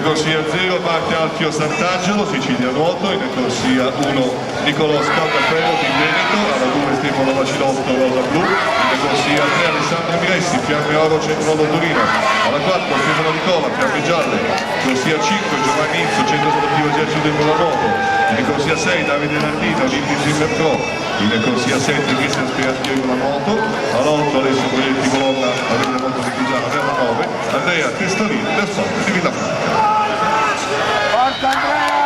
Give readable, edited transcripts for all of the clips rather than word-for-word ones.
corsia 0 parte Alfio Sant'Angelo, Sicilia Nuoto, in corsia 1 Nicolò Scaldaferro di Veneto, alla 2 Stefano Vacilotto, Rosa Blu, in corsia 3 Alessandro Miressi, Fiamme Oro, Centro Torino, alla 4 Stefano Nicola, Fiamme Gialle, corsia 5 Giovanni Izzo, Centro Sportivo Esercito di Molamoto, in corsia 6 Davide Nardino, Olimpici Pro, in corsia 7 Cristian Speranzio di Molamoto, alla 8 Alessio Proietti Colonna, Avete Moto di Chigiano, alla 9 Andrea Testolini del Sport di Villafranca. Forza Andrea!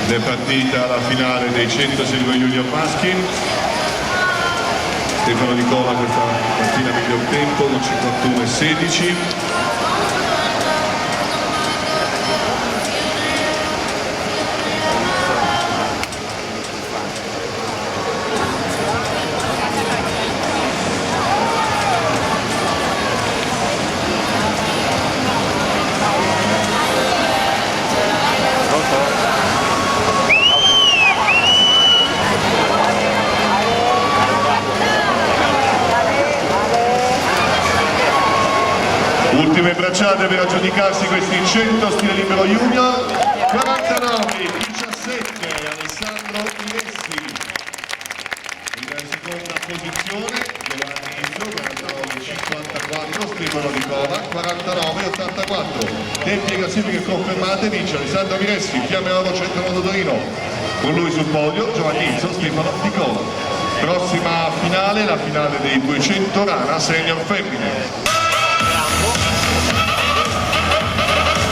È partita la finale dei 100 Silver Junior maschi. Stefano Nicola questa mattina miglior tempo con 51,16. Ultime bracciate per aggiudicarsi questi 100 stile libero junior. 49-17 Alessandro Miressi. In seconda posizione Giovanni Izzo, 49-54 Stefano Nicola, 49-84. Tempi e classifiche confermate, vince Alessandro Miressi, Fiamme Oro, Centro Torino. Con lui sul podio Giovanni Izzo, Stefano Nicola. Prossima finale, la finale dei 200 rana senior femmine.